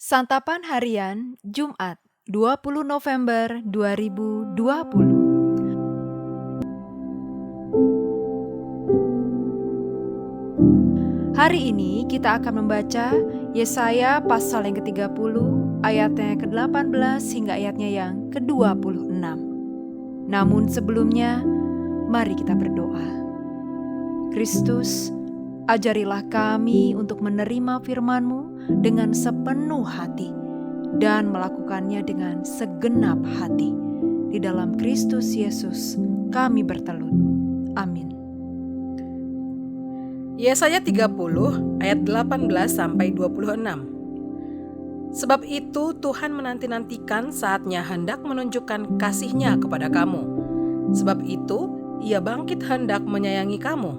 Santapan Harian Jumat 20 November 2020. Hari ini kita akan membaca Yesaya pasal yang ke-30 ayatnya yang ke-18 hingga ayatnya yang ke-26. Namun sebelumnya, mari kita berdoa. Kristus, ajarilah kami untuk menerima firman-Mu dengan sepenuh hati dan melakukannya dengan segenap hati. Di dalam Kristus Yesus kami bertelut. Amin. Yesaya 30 ayat 18 sampai 26. Sebab itu Tuhan menanti-nantikan saatnya hendak menunjukkan kasih-Nya kepada kamu. Sebab itu Ia bangkit hendak menyayangi kamu.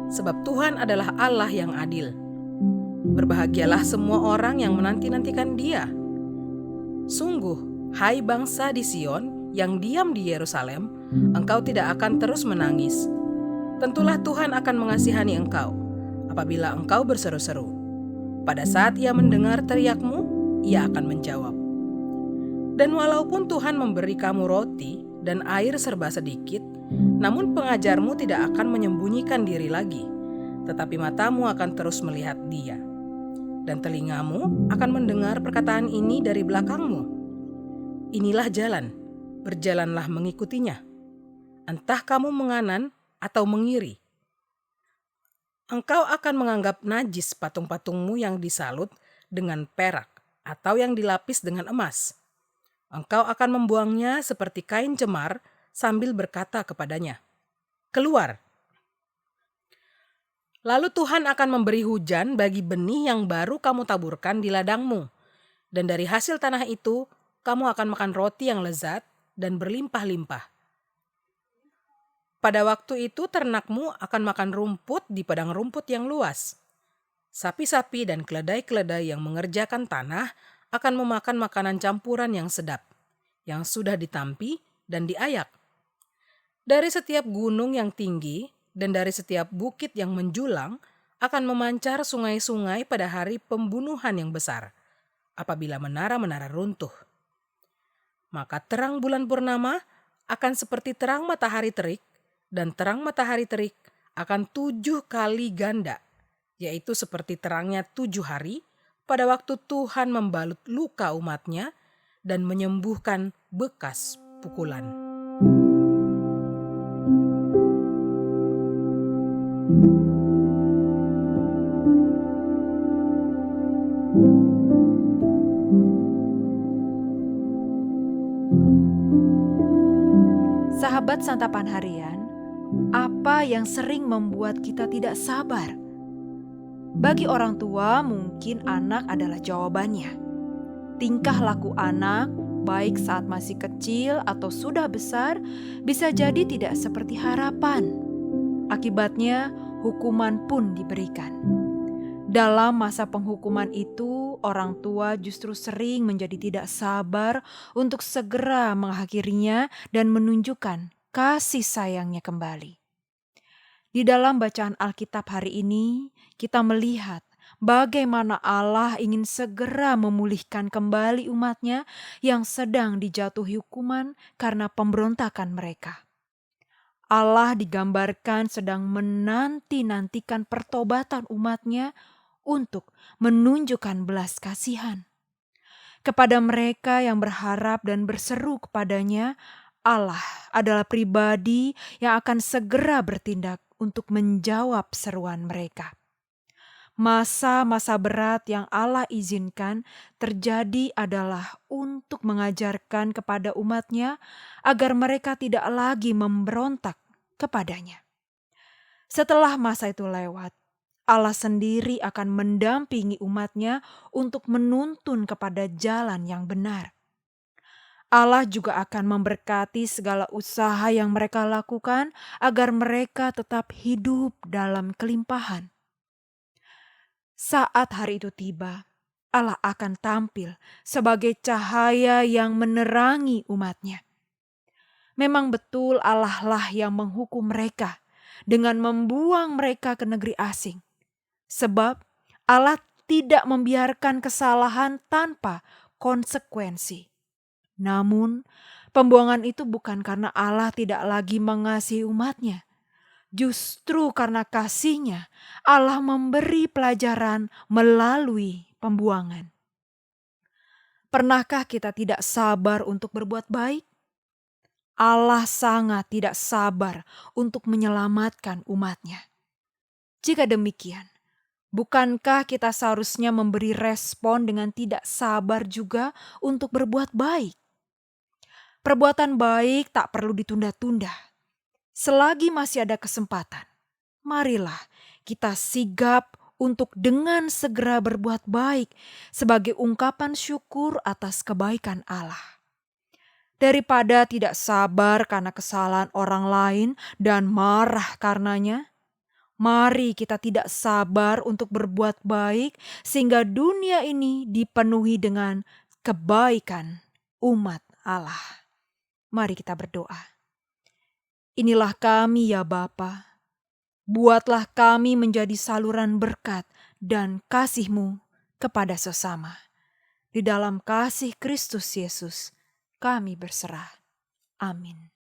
Sebab Tuhan adalah Allah yang adil. Berbahagialah semua orang yang menanti-nantikan Dia. Sungguh, hai bangsa di Sion yang diam di Yerusalem, engkau tidak akan terus menangis. Tentulah Tuhan akan mengasihani engkau apabila engkau berseru-seru. Pada saat Ia mendengar teriakmu, Ia akan menjawab. Dan walaupun Tuhan memberi kamu roti dan air serba sedikit, namun pengajarmu tidak akan menyembunyikan diri lagi, tetapi matamu akan terus melihat Dia. Dan telingamu akan mendengar perkataan ini dari belakangmu. Inilah jalan, berjalanlah mengikutinya. Entah kamu menganan atau mengiri. Engkau akan menganggap najis patung-patungmu yang disalut dengan perak atau yang dilapis dengan emas. Engkau akan membuangnya seperti kain cemar sambil berkata kepadanya, "Keluar." Lalu Tuhan akan memberi hujan bagi benih yang baru kamu taburkan di ladangmu. Dan dari hasil tanah itu, kamu akan makan roti yang lezat dan berlimpah-limpah. Pada waktu itu ternakmu akan makan rumput di padang rumput yang luas. Sapi-sapi dan keledai-keledai yang mengerjakan tanah akan memakan makanan campuran yang sedap, yang sudah ditampi dan diayak. Dari setiap gunung yang tinggi dan dari setiap bukit yang menjulang akan memancar sungai-sungai pada hari pembunuhan yang besar, apabila menara-menara runtuh. Maka terang bulan purnama akan seperti terang matahari terik, dan terang matahari terik akan 7 kali ganda, yaitu seperti terangnya 7 hari pada waktu Tuhan membalut luka umat-Nya dan menyembuhkan bekas pukulan. Sahabat Santapan Harian, apa yang sering membuat kita tidak sabar? Bagi orang tua, mungkin anak adalah jawabannya. Tingkah laku anak, baik saat masih kecil atau sudah besar, bisa jadi tidak seperti harapan. Akibatnya, hukuman pun diberikan. Dalam masa penghukuman itu, orang tua justru sering menjadi tidak sabar untuk segera mengakhirinya dan menunjukkan kasih sayangnya kembali. Di dalam bacaan Alkitab hari ini, kita melihat bagaimana Allah ingin segera memulihkan kembali umat-Nya yang sedang dijatuhi hukuman karena pemberontakan mereka. Allah digambarkan sedang menanti-nantikan pertobatan umat-Nya untuk menunjukkan belas kasihan. Kepada mereka yang berharap dan berseru kepadanya, Allah adalah pribadi yang akan segera bertindak untuk menjawab seruan mereka. Masa-masa berat yang Allah izinkan terjadi adalah untuk mengajarkan kepada umat-Nya agar mereka tidak lagi memberontak kepadanya. Setelah masa itu lewat, Allah sendiri akan mendampingi umat-Nya untuk menuntun kepada jalan yang benar. Allah juga akan memberkati segala usaha yang mereka lakukan agar mereka tetap hidup dalam kelimpahan. Saat hari itu tiba, Allah akan tampil sebagai cahaya yang menerangi umat-Nya. Memang betul Allah lah yang menghukum mereka dengan membuang mereka ke negeri asing. Sebab Allah tidak membiarkan kesalahan tanpa konsekuensi. Namun, pembuangan itu bukan karena Allah tidak lagi mengasihi umatnya. Justru karena kasih-Nya, Allah memberi pelajaran melalui pembuangan. Pernahkah kita tidak sabar untuk berbuat baik? Allah sangat tidak sabar untuk menyelamatkan umat-Nya. Jika demikian, bukankah kita seharusnya memberi respon dengan tidak sabar juga untuk berbuat baik? Perbuatan baik tak perlu ditunda-tunda. Selagi masih ada kesempatan, marilah kita sigap untuk dengan segera berbuat baik sebagai ungkapan syukur atas kebaikan Allah. Daripada tidak sabar karena kesalahan orang lain dan marah karenanya, mari kita tidak sabar untuk berbuat baik sehingga dunia ini dipenuhi dengan kebaikan umat Allah. Mari kita berdoa. Inilah kami ya Bapa, buatlah kami menjadi saluran berkat dan kasih-Mu kepada sesama. Di dalam kasih Kristus Yesus kami berserah. Amin.